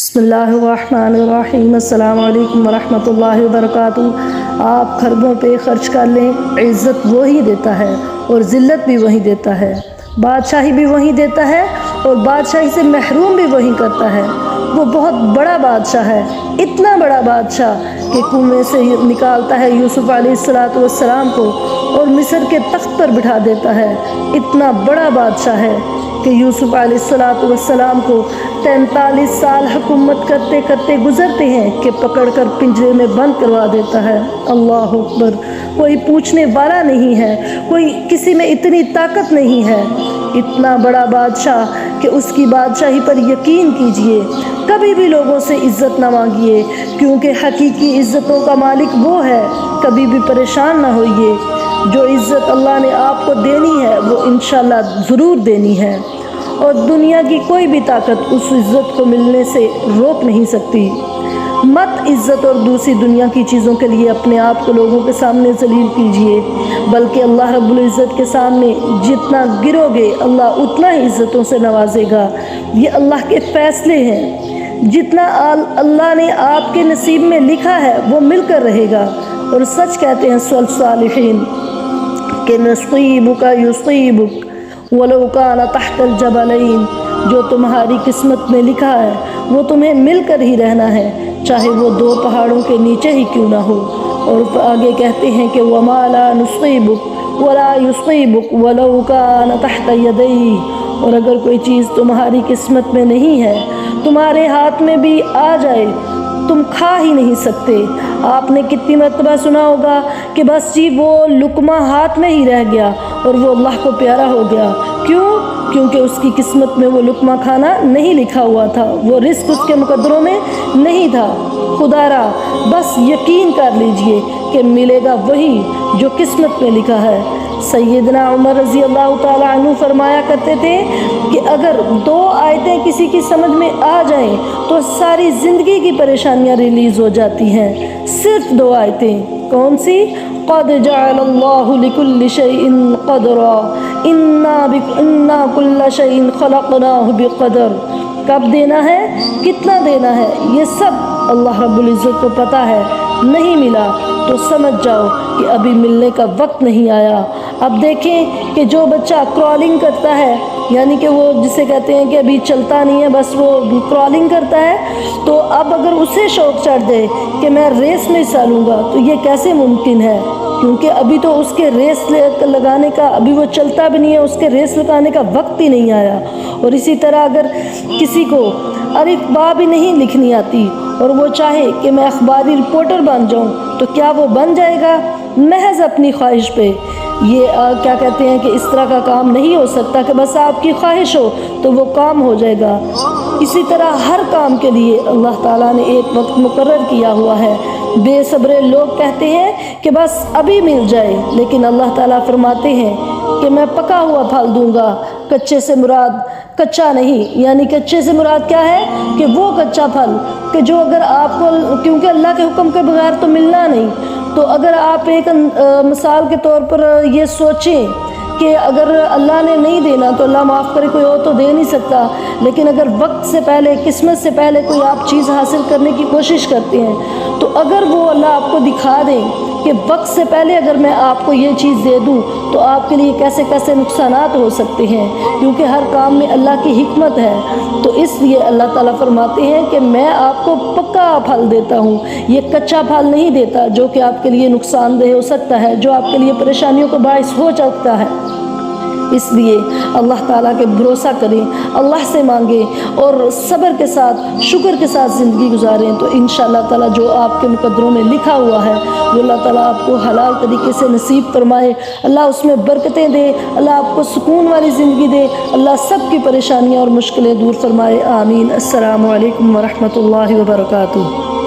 बिस्मिल्लाहिर्रहमानिर्रहीम। अस्सलाम वालेकुम वरहमतुल्लाहि वबरकातुहू। आप खरबों पे खर्च कर लें, इज़्ज़त वही देता है और ज़िल्लत भी वही देता है। बादशाही भी वही देता है और बादशाही से महरूम भी वही करता है। वो बहुत बड़ा बादशाह है, इतना बड़ा बादशाह कि कुएं से निकालता है यूसुफ अलैहिस्सलाम को और मिस्र के तख्त पर बिठा देता है। इतना बड़ा बादशाह है कि यूसुफ अलैहिस्सलाम को 43 साल हुकूमत करते करते गुजरते हैं कि पकड़ कर पिंजरे में बंद करवा देता है। अल्लाह अकबर। कोई पूछने वाला नहीं है, कोई किसी में इतनी ताकत नहीं है। इतना बड़ा बादशाह कि उसकी बादशाही पर यकीन कीजिए, कभी भी लोगों से इज़्ज़त ना मांगिए, क्योंकि हकीकी इज़्ज़तों का मालिक वो है। कभी भी परेशान ना होइए। जो इज़्ज़त अल्लाह ने आपको देनी है वो इंशाअल्लाह ज़रूर देनी है और दुनिया की कोई भी ताकत उस इज़्ज़त को मिलने से रोक नहीं सकती। मत इज़्ज़त और दूसरी दुनिया की चीज़ों के लिए अपने आप को लोगों के सामने ज़लील कीजिए, बल्कि अल्लाह रब्बुल इज़्ज़त के सामने जितना गिरोगे अल्लाह उतना ही इज़्ज़तों से नवाजेगा। ये अल्लाह के फ़ैसले हैं। जितना अल्लाह ने आपके नसीब में लिखा है वो मिलकर रहेगा। और सच कहते हैं सालिहीन कि नसीबुका युसीबुक वलौ काना तहतल जबलैन। जो तुम्हारी किस्मत में लिखा है वो तुम्हें मिलकर ही रहना है, चाहे वो 2 पहाड़ों के नीचे ही क्यों ना हो। और आगे कहते हैं कि वमा ला नुसीबुक वला युसीबुक वलौ काना तहत यदैहि। और अगर कोई चीज़ तुम्हारी किस्मत में नहीं है, तुम्हारे हाथ में भी आ जाए, तुम खा ही नहीं सकते। आपने कितनी मरतबा सुना होगा कि बस जी वो लुकमा हाथ में ही रह गया और वो अल्लाह को प्यारा हो गया। क्यों? क्योंकि उसकी किस्मत में वो लुकमा खाना नहीं लिखा हुआ था, वो रिस्क उसके मुकद्दरों में नहीं था। खुदारा बस यकीन कर लीजिए कि मिलेगा वही जो किस्मत में लिखा है। सैयदना उमर रज़ी अल्लाह ताला अन्हु फरमाया करते थे कि अगर 2 आयतें किसी की समझ में आ जाएं तो सारी ज़िंदगी की परेशानियां रिलीज़ हो जाती हैं। सिर्फ 2 आयतें। कौन सी? क़द जअलल्लाहु लिकुल्लि शैइन क़दरा इन्ना कुल्ला शैइन ख़लक़नाहु बिक़दर। कब देना है, कितना देना है, ये सब अल्लाह रब्बुल इज़्ज़त को पता है। नहीं मिला तो समझ जाओ कि अभी मिलने का वक्त नहीं आया। अब देखें कि जो बच्चा क्रॉलिंग करता है, यानी कि वो जिसे कहते हैं कि अभी चलता नहीं है, बस वो क्रॉलिंग करता है, तो अब अगर उसे शौक़ चढ़ दे कि मैं रेस में हिस्सा लूँगा तो ये कैसे मुमकिन है? क्योंकि अभी तो उसके रेस लगाने का, अभी वो चलता भी नहीं है, उसके रेस लगाने का वक्त ही नहीं आया। और इसी तरह अगर किसी को अलिफ-बा भी नहीं लिखनी आती और वो चाहे कि मैं अखबारी रिपोर्टर बन जाऊं, तो क्या वो बन जाएगा? महज अपनी ख्वाहिश पे। ये क्या कहते हैं कि इस तरह का काम नहीं हो सकता कि बस आपकी ख्वाहिश हो तो वो काम हो जाएगा। इसी तरह हर काम के लिए अल्लाह ताला ने एक वक्त मुकर्रर किया हुआ है। बेसब्रे लोग कहते हैं कि बस अभी मिल जाए, लेकिन अल्लाह ताला फरमाते हैं कि मैं पका हुआ फल दूंगा। कच्चे से मुराद कच्चा नहीं, यानी कच्चे से मुराद क्या है कि वो कच्चा फल कि जो अगर आपको, क्योंकि अल्लाह के हुक्म के बगैर तो मिलना नहीं। तो अगर आप एक मिसाल के तौर पर ये सोचें कि अगर अल्लाह ने नहीं देना तो अल्लाह माफ़ करे, कोई और तो दे नहीं सकता, लेकिन अगर वक्त से पहले, किस्मत से पहले कोई आप चीज़ हासिल करने की कोशिश करते हैं, तो अगर वो अल्लाह आपको दिखा दें कि वक्त से पहले अगर मैं आपको ये चीज़ दे दूं तो आपके लिए कैसे कैसे नुकसानात हो सकते हैं, क्योंकि हर काम में अल्लाह की हिकमत है। तो इसलिए अल्लाह ताला फरमाते हैं कि मैं आपको पक्का फल देता हूँ, ये कच्चा फल नहीं देता जो कि आपके लिए नुकसानदेह हो सकता है, जो आपके लिए परेशानियों का बाइस हो सकता है। इसलिए अल्लाह ताला के भरोसा करें, अल्लाह से मांगें और सब्र के साथ, शुक्र के साथ ज़िंदगी गुजारें, तो इंशाअल्लाह ताला जो आपके मुकद्दरों में लिखा हुआ है वो अल्लाह ताला आपको हलाल तरीके से नसीब फरमाए। अल्लाह उसमें बरकतें दे, अल्लाह आपको सुकून वाली ज़िंदगी दे, अल्लाह सब की परेशानियाँ और मुश्किलें दूर फरमाए। आमीन। अस्सलामु अलैकुम वरहमतुल्लाहि वबरकातुहू।